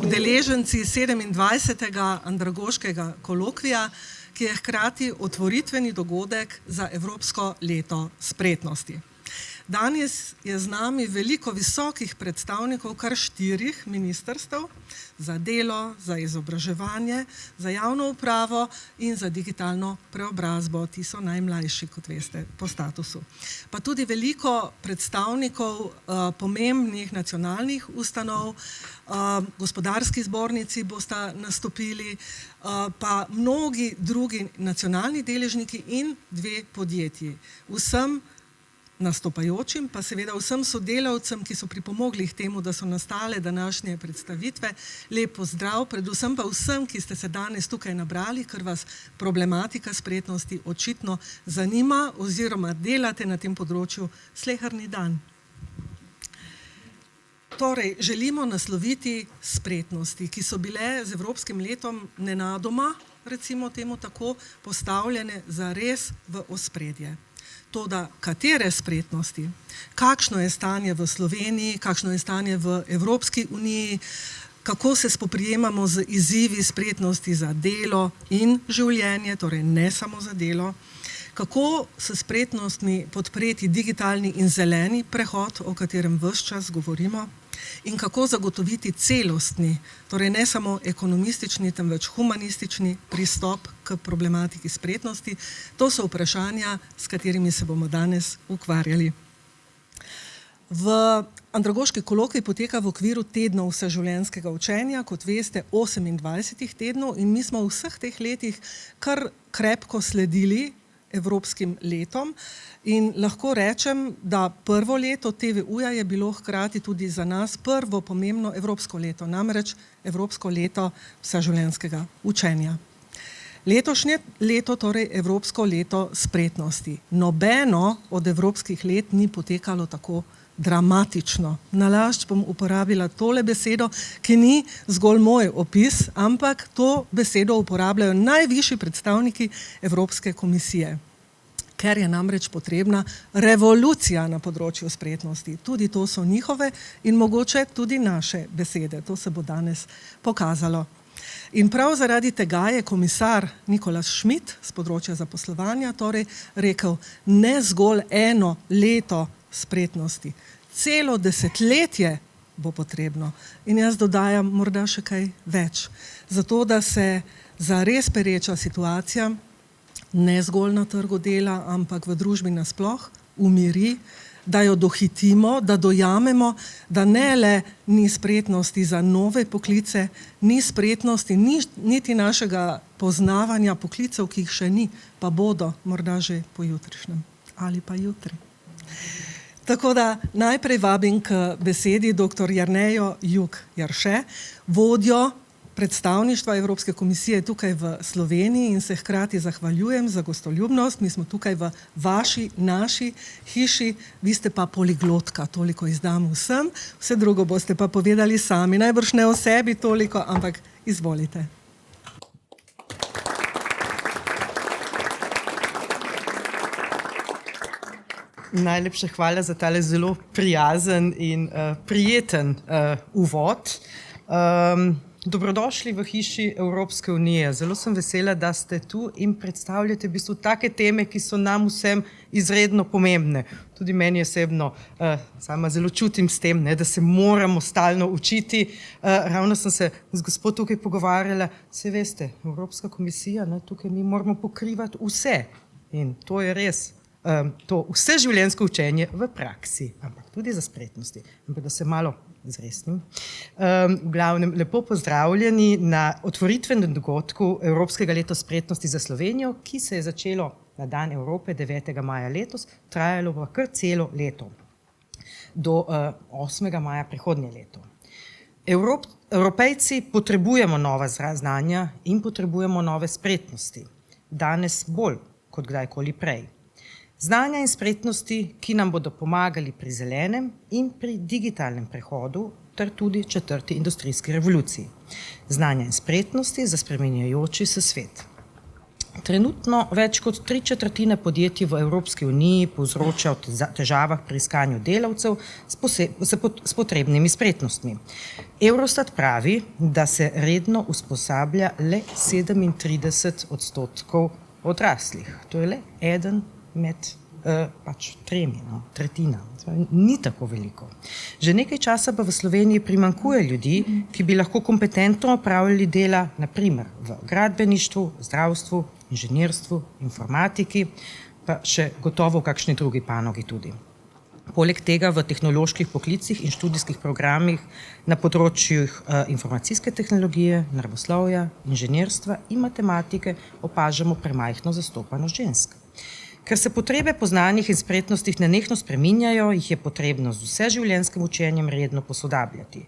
Udeleženci 27. andragoškega kolokvija, ki je hkrati otvoritveni dogodek za Evropsko leto spretnosti. Danes je z nami veliko visokih predstavnikov kar 4 ministrstev za delo, za izobraževanje, za javno upravo in za digitalno preobrazbo. Ti so najmlajši, kot veste, po statusu. Pa tudi veliko predstavnikov pomembnih nacionalnih ustanov, gospodarski zbornici bosta nastopili, pa mnogi drugi nacionalni deležniki in 2 podjetji. Vsem nastopajočim, pa seveda vsem sodelavcem, ki so pripomogli k temu, da so nastale današnje predstavitve, lep pozdrav, predvsem pa vsem, ki ste se danes tukaj nabrali, ker vas problematika spretnosti očitno zanima oziroma delate na tem področju sleherni dan. Torej, želimo nasloviti spretnosti, ki so bile z Evropskim letom nenadoma, recimo temu tako, postavljene zares v ospredje. Toda katere spretnosti, kakšno je stanje v Sloveniji, kakšno je stanje v Evropski uniji, kako se spoprijemamo z izzivi spretnosti za delo in življenje, torej ne samo za delo, kako s spretnostmi podpreti digitalni in zeleni prehod, o katerem ves čas govorimo, in kako zagotoviti celostni, torej ne samo ekonomistični, temveč humanistični pristop k problematiki spretnosti. To so vprašanja, s katerimi se bomo danes ukvarjali. V andragoški kolokvij poteka v okviru tednov vseživljenjskega učenja, kot veste, 28 tednov, in mi smo v vseh teh letih kar krepko sledili Evropskim letom in lahko rečem, da prvo leto TVU-ja je bilo hkrati tudi za nas prvo pomembno evropsko leto, namreč Evropsko leto vseživljenjskega učenja. Letošnje leto, torej Evropsko leto spretnosti. Nobeno od evropskih let ni potekalo tako dramatično. Nalašč bom uporabila tole besedo, ki ni zgolj moj opis, ampak to besedo uporabljajo najvišji predstavniki Evropske komisije, ker je namreč potrebna revolucija na področju spretnosti. Tudi to so njihove in mogoče tudi naše besede. To se bo danes pokazalo. In prav zaradi tega je komisar Nicolas Schmit z področja zaposlovanja torej rekel, ne zgolj eno leto spretnosti, celo desetletje bo potrebno. In jaz dodajam morda še kaj več. Zato, da se zares pereča situacija, ne zgolj na trgu dela, ampak v družbi nasploh, umiri, da jo dohitimo, da dojamemo, da ne le ni spretnosti za nove poklice, ni spretnosti, niti našega poznavanja poklicev, ki jih še ni, pa bodo morda že pojutrišnjem ali pa jutri. Tako da najprej vabim k besedi dr. Jernejo Juk Jarše, vodjo predstavništva Evropske komisije tukaj v Sloveniji, in se hkrati zahvaljujem za gostoljubnost. Mi smo tukaj v naši hiši, vi ste pa poliglotka, toliko izdam vsem, vse drugo boste pa povedali sami. Najbrž ne o sebi toliko, ampak izvolite. Najlepša hvala za tale zelo prijazen in prijeten uvod. Dobrodošli v hiši Evropske unije. Zelo sem vesela, da ste tu in predstavljate v bistvu take teme, ki so nam vsem izredno pomembne. Tudi meni osebno, sama zelo čutim s tem, da se moramo stalno učiti. Ravno sem se z gospod tukaj pogovarjala, saj veste, Evropska komisija, tukaj mi moramo pokrivati vse. In to je res. To vseživljenjsko učenje v praksi, ampak tudi za spretnosti. Ampak da se malo zresnim. V glavnem, lepo pozdravljeni na otvoritvenem dogodku Evropskega leta spretnosti za Slovenijo, ki se je začelo na Dan Evrope 9. maja letos, trajalo pa kar celo leto, do 8. maja prihodnje leto. Evropejci potrebujemo nova znanja in potrebujemo nove spretnosti. Danes bolj kot kdajkoli prej. Znanja in spretnosti, ki nam bodo pomagali pri zelenem in pri digitalnem prehodu ter tudi 4. industrijski revoluciji. Znanja in spretnosti za spreminjajoči se svet. Trenutno več kot 3/4 podjetij v Evropski uniji povzroča o težavah pri iskanju delavcev s potrebnimi spretnostmi. Eurostat pravi, da se redno usposablja le 37% odraslih. To je le eden med tremi, tretjina. Ni tako veliko. Že nekaj časa pa v Sloveniji primanjkuje ljudi, ki bi lahko kompetentno opravljali dela, na primer v gradbeništvu, zdravstvu, inženirstvu, informatiki, pa še gotovo v kakšni drugi panogi tudi. Poleg tega v tehnoloških poklicih in študijskih programih na področjih informacijske tehnologije, naravoslovja, inženirstva in matematike opažamo premajhno zastopanost žensk. Ker se potrebe po znanjih in spretnostih nenehno spreminjajo, jih je potrebno z vseživljenjskim učenjem redno posodabljati.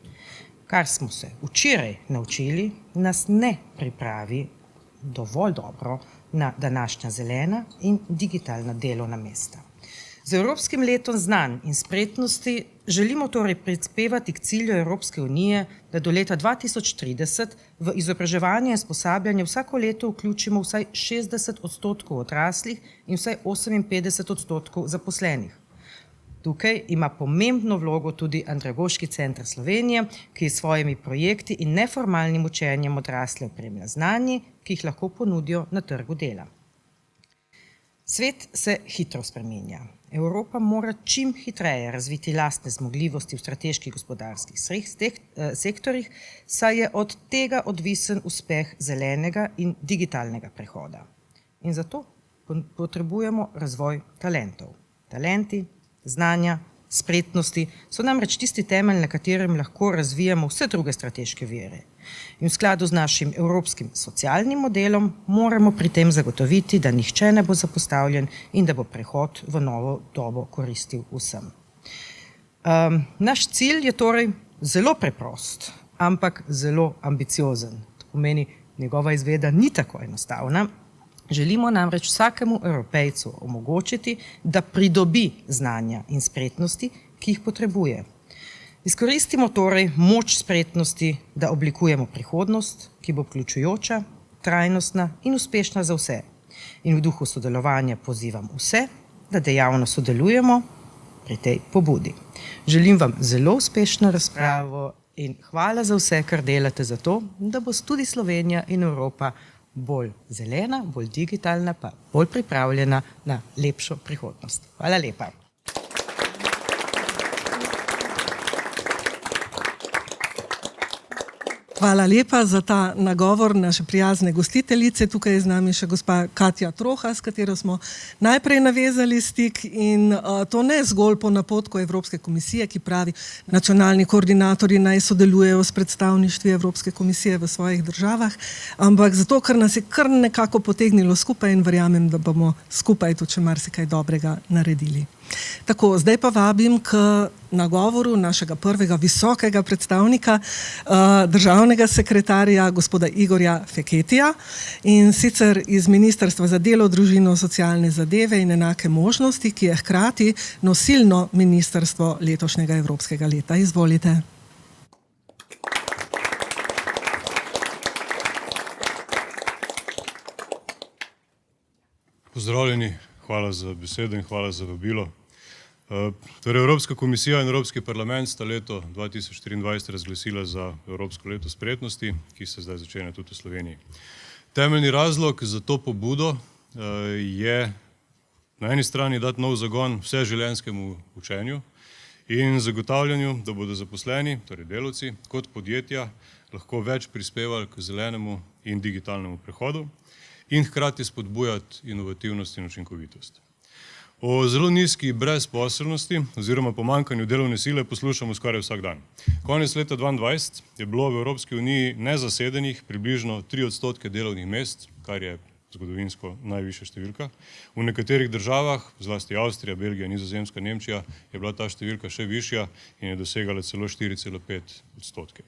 Kar smo se včeraj naučili, nas ne pripravi dovolj dobro na današnja zelena in digitalna delovna mesta. Z Evropskim letom znanj in spretnosti želimo torej prispevati k cilju Evropske unije, da do leta 2030 v izobraževanje in usposabljanje vsako leto vključimo vsaj 60% odraslih in vsaj 58% zaposlenih. Tukaj ima pomembno vlogo tudi Andragoški center Slovenije, ki s svojimi projekti in neformalnim učenjem odrasle opremlja znanji, ki jih lahko ponudijo na trgu dela. Svet se hitro spreminja. Evropa mora čim hitreje razviti lastne zmogljivosti v strateških gospodarskih sektorjih, saj je od tega odvisen uspeh zelenega in digitalnega prehoda. In zato potrebujemo razvoj talentov. Talenti, znanja, spretnosti so namreč tisti temelj, na katerem lahko razvijamo vse druge strateške vire. In v skladu z našim evropskim socialnim modelom moramo pri tem zagotoviti, da nihče ne bo zapostavljen in da bo prehod v novo dobo koristil vsem. Naš cilj je torej zelo preprost, ampak zelo ambiciozen. To pomeni, njegova izvedba ni tako enostavna. Želimo namreč vsakemu Evropejcu omogočiti, da pridobi znanja in spretnosti, ki jih potrebuje. Izkoristimo torej moč spretnosti, da oblikujemo prihodnost, ki bo vključujoča, trajnostna in uspešna za vse. In v duhu sodelovanja pozivam vse, da dejavno sodelujemo pri tej pobudi. Želim vam zelo uspešno razpravo in hvala za vse, kar delate za to, da bo tudi Slovenija in Evropa bolj zelena, bolj digitalna, pa bolj pripravljena na lepšo prihodnost. Hvala lepa. Hvala lepa za ta nagovor naše prijazne gostiteljice. Tukaj je z nami še gospa Katja Troha, s katero smo najprej navezali stik in to ne zgolj po napotku Evropske komisije, ki pravi, nacionalni koordinatorji naj sodelujejo s predstavništvi Evropske komisije v svojih državah, ampak zato, ker nas je kar nekako potegnilo skupaj in verjamem, da bomo skupaj tudi še marsikaj dobrega naredili. Tako, zdaj pa vabim k nagovoru našega prvega visokega predstavnika, državnega sekretarja, gospoda Igorja Feketija, in sicer iz Ministrstva za delo, družino, socialne zadeve in enake možnosti, ki je hkrati nosilno ministrstvo letošnjega Evropskega leta. Izvolite. Pozdravljeni, hvala za besedo in hvala za vabilo. Torej, Evropska komisija in Evropski parlament sta leto 2024 razglasila za Evropsko leto spretnosti, ki se zdaj začenja tudi v Sloveniji. Temeljni razlog za to pobudo je na eni strani dati nov zagon vseživljenjskemu učenju in zagotavljanju, da bodo zaposleni, torej delavci, kot podjetja lahko več prispevali k zelenemu in digitalnemu prehodu in hkrati spodbujati inovativnost in učinkovitost. O zelo nizki brezposelnosti oziroma pomanjkanju delovne sile poslušamo skoraj vsak dan. Konec leta 2022 je bilo v Evropski uniji nezasedenih približno 3% delovnih mest, kar je zgodovinsko najvišja številka. V nekaterih državah, zlasti Avstrija, Belgija, Nizozemska, Nemčija, je bila ta številka še višja in je dosegala celo 4,5%.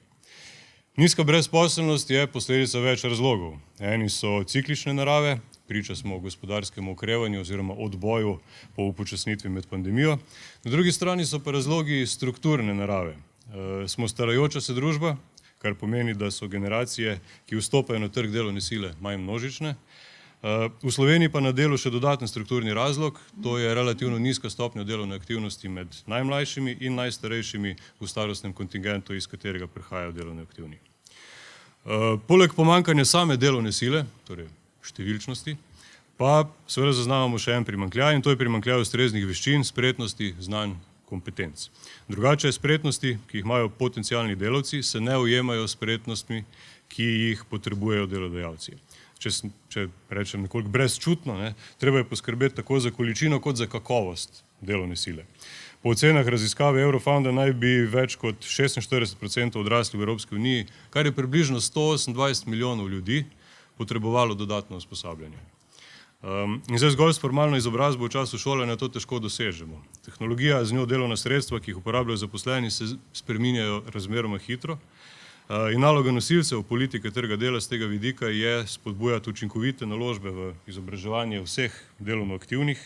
Nizka brezposelnost je posledica več razlogov. Eni so ciklične narave, priča smo o gospodarskem okrevanju oziroma odboju po upočasnitvi med pandemijo. Na drugi strani so pa razlogi strukturne narave. Smo starajoča se družba, kar pomeni, da so generacije, ki vstopajo na trg delovne sile, manj množične. V Sloveniji pa na delu še dodaten strukturni razlog, to je relativno nizka stopnja delovne aktivnosti med najmlajšimi in najstarejšimi v starostnem kontingentu, iz katerega prihajajo delovno aktivni. Poleg pomanjkanja same delovne sile, torej številčnosti, pa seveda zaznavamo še en primanjkljaj in to je primanjkljaj ustreznih veščin, spretnosti, znanj, kompetenc. Drugače spretnosti, ki jih imajo potencialni delavci, se ne ujemajo s spretnostmi, ki jih potrebujejo delodajalci. Če rečem nekoliko brezčutno, treba je poskrbeti tako za količino kot za kakovost delovne sile. Po ocenah raziskave Eurofounda naj bi več kot 46% odraslih v Evropski uniji, kar je približno 128 milijonov ljudi, potrebovalo dodatno usposabljanje. In zdaj zgolj s formalno izobrazbo v času šolanja to težko dosežemo. Tehnologija, z njo delovna sredstva, ki jih uporabljajo zaposleni, se spreminjajo razmeroma hitro. In naloga nosilcev politike trga dela z tega vidika je spodbujati učinkovite naložbe v izobraževanje vseh delovno aktivnih,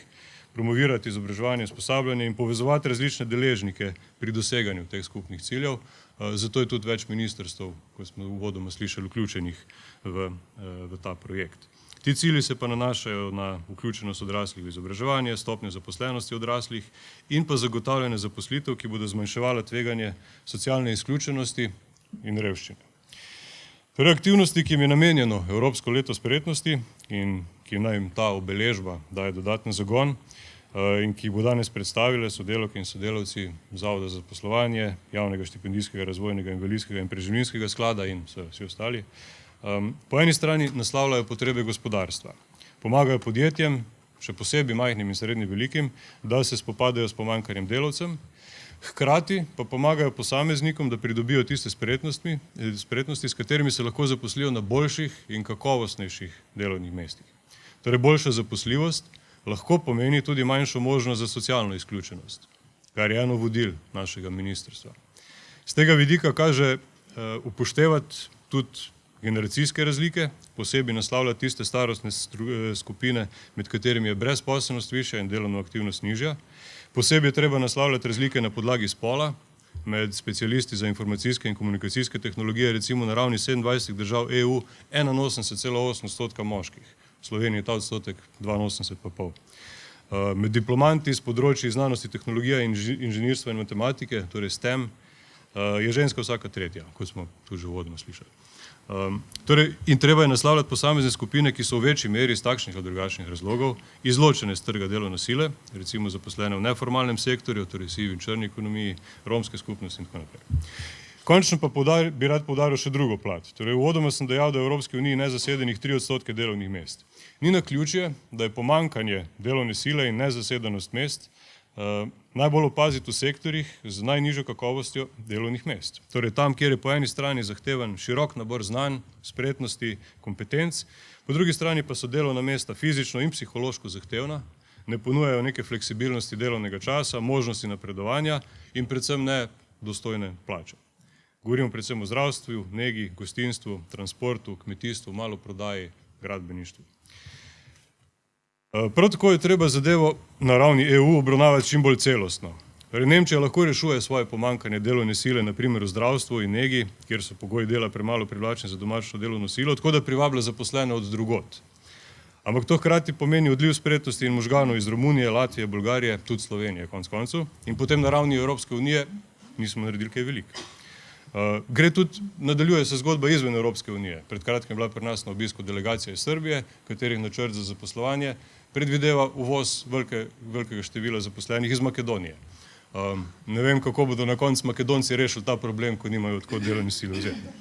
promovirati izobraževanje, usposabljanje in povezovati različne deležnike pri doseganju teh skupnih ciljev. Zato je tudi več ministrstev, kot smo uvodoma slišali, vključenih v ta projekt. Ti cilji se pa nanašajo na vključenost odraslih v izobraževanje, stopnjo zaposlenosti odraslih in pa zagotavljanje zaposlitev, ki bodo zmanjševala tveganje socialne izključenosti in revščine. Torej aktivnosti, ki jim je namenjeno Evropsko leto spretnosti in ki naj jim ta obeležba daje dodaten zagon in ki jih bo danes predstavile sodelavke in sodelavci Zavoda za zaposlovanje, Javnega štipendijskega, razvojnega, invalidskega in preživninskega sklada in vsi ostali, po eni strani naslavljajo potrebe gospodarstva. Pomagajo podjetjem, še posebej majhnim in srednje velikim, da se spopadajo s pomanjkanjem delavcem, hkrati pa pomagajo posameznikom, da pridobijo tiste spretnosti, s katerimi se lahko zaposlijo na boljših in kakovostnejših delovnih mestih. Torej boljša zaposljivost lahko pomeni tudi manjšo možnost za socialno izključenost, kar je eno vodil našega ministrstva. Z tega vidika kaže upoštevati tudi generacijske razlike, posebej naslavljati tiste starostne skupine, med katerimi je brezposelnost višja in delovna aktivnost nižja. Posebej je treba naslavljati razlike na podlagi spola, med specialisti za informacijske in komunikacijske tehnologije, recimo na ravni 27 držav EU 81,8% moških. V Sloveniji je ta odstotek 82,5%. Med diplomanti z področji znanosti, tehnologije, inženirstva in matematike, torej STEM, je ženska vsaka tretja, kot smo tu že uvodoma slišali. In treba je naslavljati posamezne skupine, ki so v večji meri iz takšnih ali drugačnih razlogov izločene z trga delovne sile, recimo zaposlene v neformalnem sektorju, torej sivi in črni ekonomiji, romske skupnosti in tako naprej. Končno pa bi rad poudaril še drugo plat. Torej, uvodoma sem dejal, da je v Evropski uniji nezasedenih 3% delovnih mest. Ni naključje, da je pomanjkanje delovne sile in nezasedenost mest najbolj opaziti v sektorjih z najnižjo kakovostjo delovnih mest. Torej tam, kjer je po eni strani zahteven širok nabor znanj, spretnosti, kompetenc, po drugi strani pa so delovna mesta fizično in psihološko zahtevna, ne ponujajo neke fleksibilnosti delovnega časa, možnosti napredovanja in predvsem ne dostojne plače. Govorimo predvsem o zdravstvu, negi, gostinstvu, transportu, kmetijstvu, maloprodaji, gradbeništvu. Prav tako je treba zadevo na ravni EU obravnavati čim bolj celostno. Nemčija lahko rešuje svoje pomanjkanje delovne sile, na primer v zdravstvu in negi, kjer so pogoji dela premalo privlačni za domačno delovno silo, tako da privablja zaposlene od drugod. Ampak to hkrati pomeni odliv spretnosti in možganov iz Romunije, Latvije, Bolgarije, tudi Slovenije, konec koncev, in potem na ravni Evropske unije nismo naredili kaj veliko. Nadaljuje se zgodba izven Evropske unije. Pred kratkim je bila pri nas na obisku delegacija iz Srbije, katerih načrt za zaposlovanje predvideva uvoz velikega števila zaposlenih iz Makedonije. Ne vem, kako bodo na koncu Makedonci rešili ta problem, ko nimajo od kod delovne sile vzeti.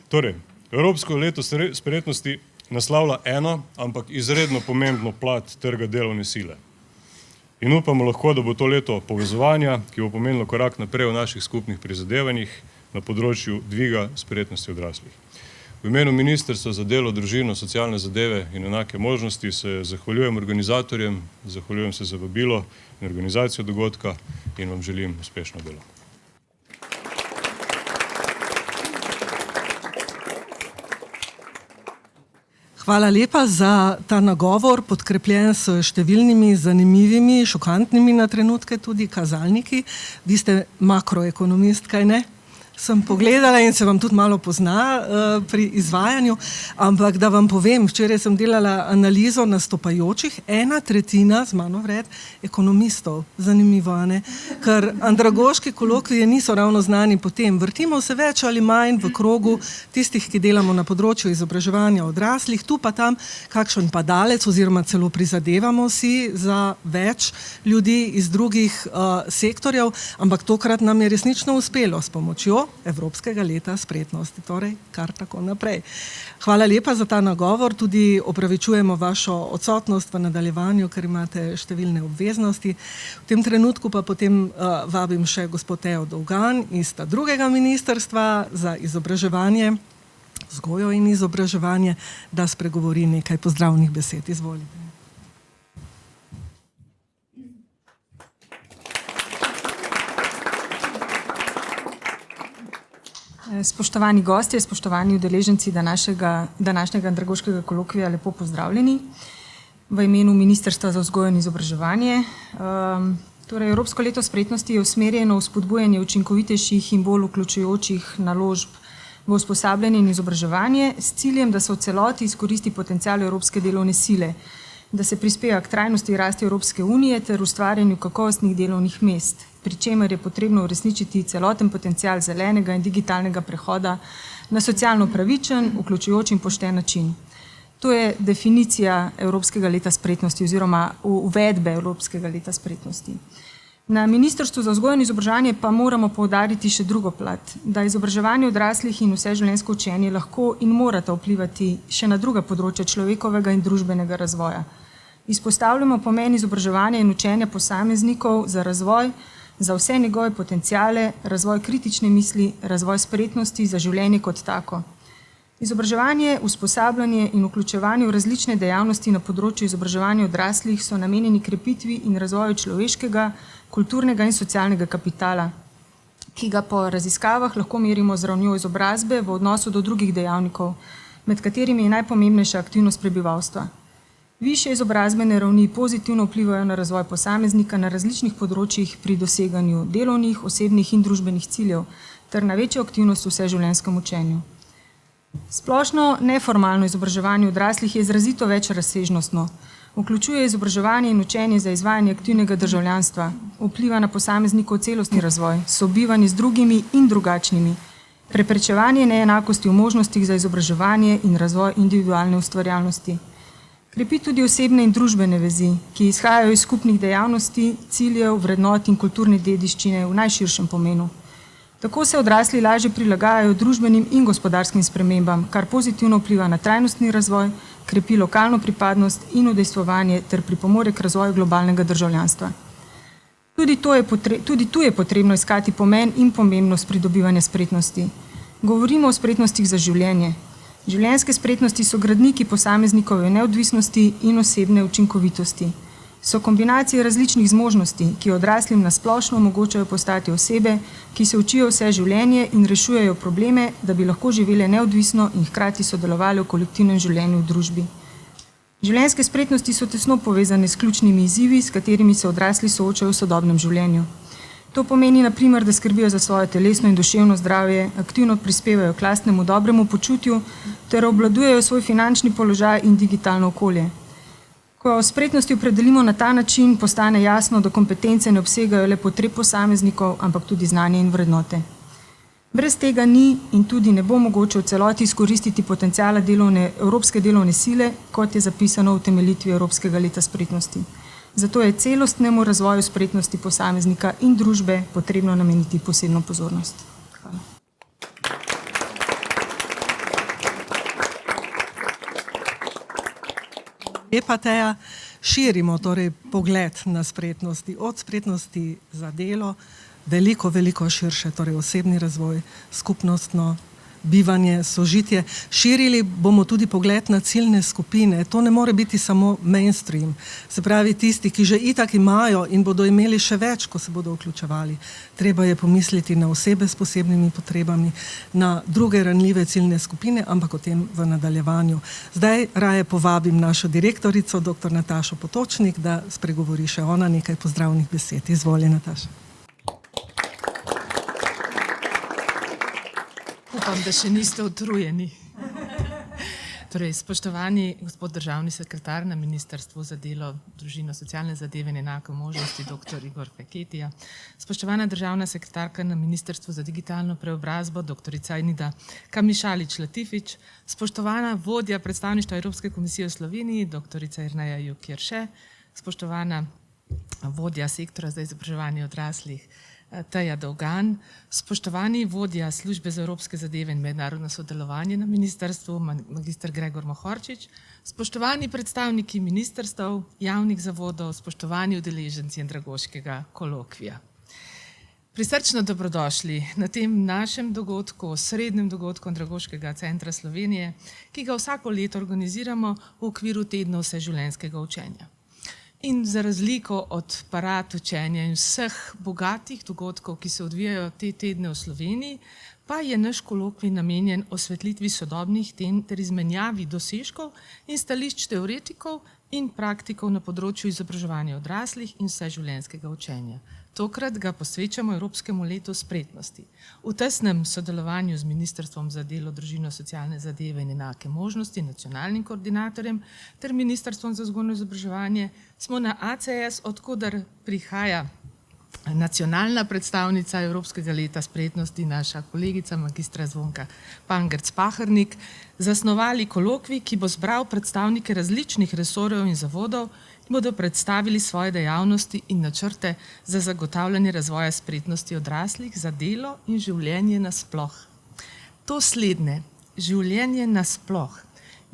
Torej, Evropsko leto spretnosti naslavlja eno, ampak izredno pomembno plat trga delovne sile. In upamo lahko, da bo to leto povezovanja, ki bo pomenilo korak naprej v naših skupnih prizadevanjih na področju dviga spretnosti odraslih. V imenu Ministrstva za delo, družino, socialne zadeve in enake možnosti se zahvaljujem organizatorjem, zahvaljujem se za vabilo in organizacijo dogodka in vam želim uspešno delo. Hvala lepa za ta nagovor, podkrepljen s številnimi zanimivimi, šokantnimi na trenutke tudi kazalniki. Vi ste makroekonomist, kaj ne? sem pogledala in se vam tudi malo pozna pri izvajanju, ampak da vam povem, včeraj sem delala analizo nastopajočih, 1/3 z mano vred ekonomistov, zanimivo, a ne? Ker andragoški kolokviji niso ravno znani po tem. Vrtimo se več ali manj v krogu tistih, ki delamo na področju izobraževanja odraslih, tu pa tam kakšen padalec oziroma celo prizadevamo si za več ljudi iz drugih sektorjev, ampak tokrat nam je resnično uspelo s pomočjo Evropskega leta spretnosti, torej kar tako naprej. Hvala lepa za ta nagovor, tudi opravičujemo vašo odsotnost v nadaljevanju, ker imate številne obveznosti. V tem trenutku pa potem vabim še gospod Teo Dolgan iz drugega ministrstva za izobraževanje, vzgojo in izobraževanje, da spregovori nekaj pozdravnih besed. Izvolite. Spoštovani gostje, spoštovani udeleženci današnjega andragoškega kolokvija, lepo pozdravljeni v imenu Ministrstva za vzgojo in izobraževanje. Torej, Evropsko leto spretnosti je usmerjeno v spodbujanje učinkovitejših in bolj vključujočih naložb v usposabljanje in izobraževanje s ciljem, da se v celoti izkoristi potencial evropske delovne sile, da se prispeva k trajnosti rasti Evropske unije ter ustvarjanju kakovostnih delovnih mest, pri čemer je potrebno uresničiti celoten potencial zelenega in digitalnega prehoda na socialno pravičen, vključujoč in pošten način. To je definicija Evropskega leta spretnosti oziroma uvedbe Evropskega leta spretnosti. Na Ministrstvu za vzgojo in izobraževanje pa moramo poudariti še drugo plat, da izobraževanje odraslih in vseživljenjsko učenje lahko in morata vplivati še na druga področja človekovega in družbenega razvoja. Izpostavljamo pomen izobraževanja in učenja posameznikov za razvoj, za vse njegove potenciale, razvoj kritične misli, razvoj spretnosti za življenje kot tako. Izobraževanje, usposabljanje in vključevanje v različne dejavnosti na področju izobraževanja odraslih so namenjeni krepitvi in razvoju človeškega, kulturnega in socialnega kapitala, ki ga po raziskavah lahko merimo z ravnjo izobrazbe v odnosu do drugih dejavnikov, med katerimi je najpomembnejša aktivnost prebivalstva. Višje izobrazbene ravni pozitivno vplivajo na razvoj posameznika na različnih področjih pri doseganju delovnih, osebnih in družbenih ciljev ter na večjo aktivnost v vseživljenjskem učenju. Splošno neformalno izobraževanje odraslih je izrazito več razsežnostno. Vključuje izobraževanje in učenje za izvajanje aktivnega državljanstva, vpliva na posameznikov celostni razvoj, sobivanje z drugimi in drugačnimi, preprečevanje neenakosti v možnostih za izobraževanje in razvoj individualne ustvarjalnosti. Krepi tudi osebne in družbene vezi, ki izhajajo iz skupnih dejavnosti, ciljev, vrednot in kulturne dediščine v najširšem pomenu. Tako se odrasli lažje prilagajajo družbenim in gospodarskim spremembam, kar pozitivno vpliva na trajnostni razvoj, krepi lokalno pripadnost in udejstvovanje ter pripomore k razvoju globalnega državljanstva. Tudi tu je potrebno iskati pomen in pomembnost pridobivanja spretnosti. Govorimo o spretnostih za življenje. Življenjske spretnosti so gradniki posameznikove neodvisnosti in osebne učinkovitosti. So kombinacije različnih zmožnosti, ki odraslim na splošno omogočajo postati osebe, ki se učijo vse življenje in rešujejo probleme, da bi lahko živele neodvisno in hkrati sodelovali v kolektivnem življenju v družbi. Življenjske spretnosti so tesno povezane s ključnimi izzivi, s katerimi se odrasli soočajo v sodobnem življenju. To pomeni, na primer, da skrbijo za svoje telesno in duševno zdravje, aktivno prispevajo k lastnemu dobremu počutju ter obvladujejo svoj finančni položaj in digitalno okolje. Ko spretnosti opredelimo na ta način, postane jasno, da kompetence ne obsegajo le potreb posameznikov, ampak tudi znanje in vrednote. Brez tega ni in tudi ne bo mogoče v celoti izkoristiti potenciala evropske delovne sile, kot je zapisano v utemeljitvi Evropskega leta spretnosti. Zato je celostnemu razvoju spretnosti posameznika in družbe potrebno nameniti posebno pozornost. Hvala. Lepa Teja, širimo torej pogled na spretnosti, od spretnosti za delo, veliko širše, torej osebni razvoj, skupnostno bivanje, sožitje. Širili bomo tudi pogled na ciljne skupine. To ne more biti samo mainstream. Se pravi, tisti, ki že itak imajo in bodo imeli še več, ko se bodo vključevali. Treba je pomisliti na osebe s posebnimi potrebami, na druge ranljive ciljne skupine, ampak o tem v nadaljevanju. Zdaj raje povabim našo direktorico, dr. Natašo Potočnik, da spregovori še ona nekaj pozdravnih besed. Izvoli, Nataša. Upam, da še niste utrujeni. Torej, spoštovani gospod državni sekretar na Ministrstvu za delo, družino, socialne zadeve in enake možnosti, dr. Igor Feketija, spoštovana državna sekretarka na Ministrstvu za digitalno preobrazbo, dr. Nida Kamišalić-Latifić, spoštovana vodja predstavništva Evropske komisije v Sloveniji, dr. Jerneja Jukirše, spoštovana vodja sektora za izobraževanje odraslih, Teja Dolgan, spoštovani vodja službe za evropske zadeve in mednarodno sodelovanje na ministrstvu, magistr Gregor Mohorčič, spoštovani predstavniki ministrstev, javnih zavodov, spoštovani udeleženci andragoškega kolokvija. Prisrčno dobrodošli na tem našem dogodku, srednjem dogodku Andragoškega centra Slovenije, ki ga vsako leto organiziramo v okviru tedna vseživljenjskega učenja. In za razliko od parad učenja in vseh bogatih dogodkov, ki se odvijajo te tedne v Sloveniji, pa je naš kolokvij namenjen osvetlitvi sodobnih tem ter izmenjavi dosežkov in stališč teoretikov in praktikov na področju izobraževanja odraslih in vseživljenjskega učenja. Tokrat ga posvečamo Evropskemu letu spretnosti. V tesnem sodelovanju z Ministrstvom za delo, družino, socialne zadeve in enake možnosti, nacionalnim koordinatorjem ter Ministrstvom za vzgojno izobraževanje smo na ACS, odkudar prihaja nacionalna predstavnica Evropskega leta spretnosti, naša kolegica magistra Zvonka Pangerc-Pahernik, zasnovali kolokvij, ki bo zbral predstavnike različnih resorjev in zavodov, ki bodo predstavili svoje dejavnosti in načrte za zagotavljanje razvoja spretnosti odraslih za delo in življenje nasploh. To slednje, življenje nasploh,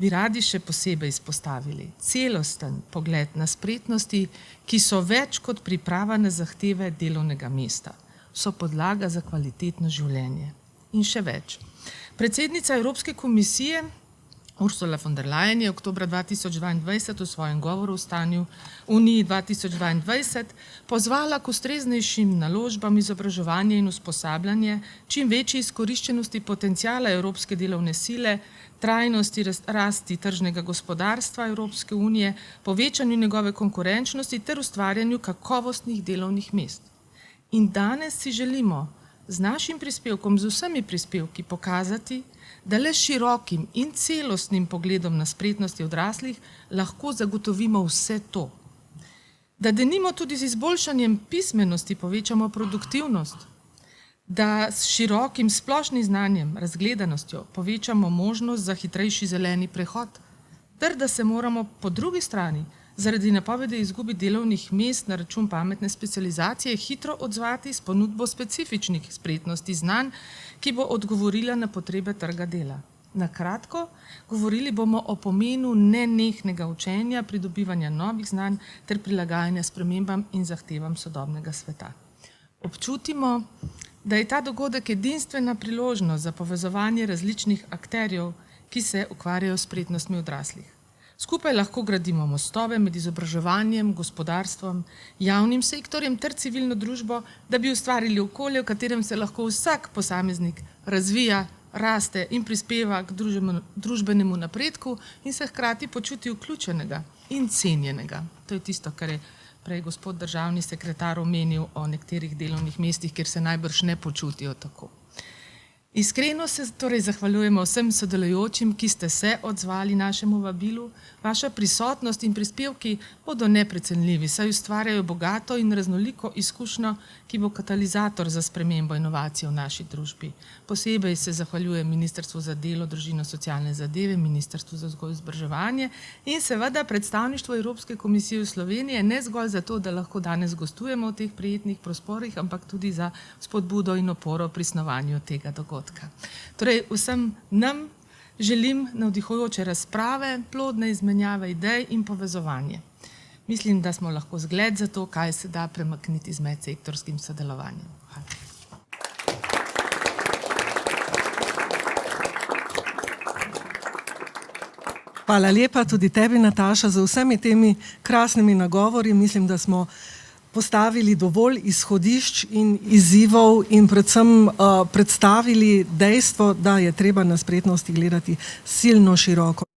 bi radi še posebej izpostavili celosten pogled na spretnosti, ki so več kot priprava na zahteve delovnega mesta, so podlaga za kvalitetno življenje. In še več. Predsednica Evropske komisije Ursula von der Leyen je oktobra 2022 v svojem govoru o stanju Uniji 2022 pozvala k ustreznejšim naložbam izobraževanje in usposabljanje, čim večji izkoriščenosti potenciala evropske delovne sile, trajnosti rasti tržnega gospodarstva Evropske unije, povečanju njegove konkurenčnosti ter ustvarjanju kakovostnih delovnih mest. In danes si želimo z našim prispevkom, z vsemi prispevki pokazati, da le širokim in celostnim pogledom na spretnosti odraslih lahko zagotovimo vse to. Da denimo tudi z izboljšanjem pismenosti povečamo produktivnost, da s širokim splošnim znanjem, razgledanostjo povečamo možnost za hitrejši zeleni prehod, ter da se moramo po drugi strani zaradi napovedi izgubi delovnih mest na račun pametne specializacije hitro odzvati s ponudbo specifičnih spretnosti znanj, ki bo odgovorila na potrebe trga dela. Na kratko, govorili bomo o pomenu nenehnega učenja, pridobivanja novih znanj ter prilagajanja spremembam in zahtevam sodobnega sveta. Občutimo, da je ta dogodek edinstvena priložnost za povezovanje različnih akterjev, ki se ukvarjajo s spretnostmi odraslih. Skupaj lahko gradimo mostove med izobraževanjem, gospodarstvom, javnim sektorjem ter civilno družbo, da bi ustvarili okolje, v katerem se lahko vsak posameznik razvija, raste in prispeva k družbenemu napredku in se hkrati počuti vključenega in cenjenega. To je tisto, kar je prej gospod državni sekretar omenil o nekaterih delovnih mestih, kjer se najbrž ne počutijo tako. Iskreno se torej zahvaljujemo vsem sodelujočim, ki ste se odzvali našemu vabilu. Vaša prisotnost in prispevki bodo neprecenljivi, saj ustvarjajo bogato in raznoliko izkušnjo, ki bo katalizator za spremembo inovacije v naši družbi. Posebej se zahvaljujem Ministrstvu za delo, družino, socialne zadeve, Ministrstvu za vzgojo in izobraževanje in seveda predstavništvu Evropske komisije v Sloveniji, ne zgolj zato, da lahko danes gostujemo v teh prijetnih prostorih, ampak tudi za spodbudo in oporo pri snovanju tega dogodka. Torej, vsem nam želim navdihujoče razprave, plodne izmenjave idej in povezovanje. Mislim, da smo lahko zgled za to, kaj se da premakniti z medsektorskim sodelovanjem. Hvala. Hvala lepa tudi tebi, Nataša, za vsemi temi krasnimi nagovori. Mislim, da smo postavili dovolj izhodišč in izzivov in predvsem predstavili dejstvo, da je treba na spretnosti gledati silno široko.